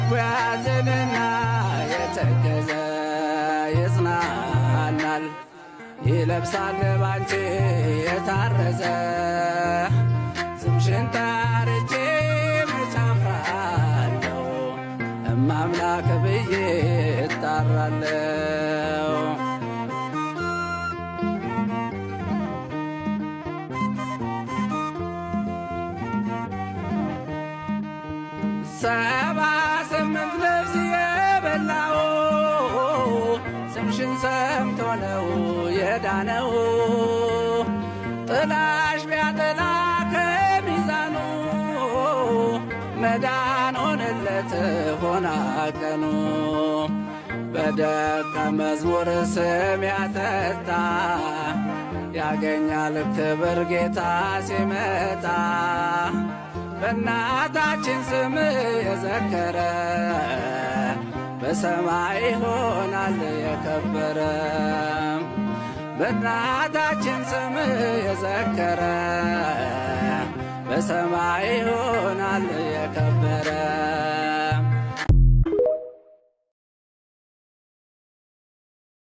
ልቡ ያዘነና የተከዘ ይጽናናል። ይለብሳል ባንቺ የታረዘ ስምሽን ጠርቼ መች አፍራለሁ እማምላክ ብዬ እጣራለሁ። ሰባ ስምንት ነፍስ የበላው ስምሽን ሰምቶ ነው የዳነው። ጥላሽ ቢያጠላ ከሚዛኑ መዳን ሆነለት ሆና ቀኑ። በደቀ መዝሙር ስም ያጠጣ ያገኛል ክብር ጌታ ሲመጣ። በእናታችን ስም የዘከረ በሰማይ ይሆናል የከበረ። በእናታችን ስም የዘከረ በሰማይ ይሆናል የከበረ።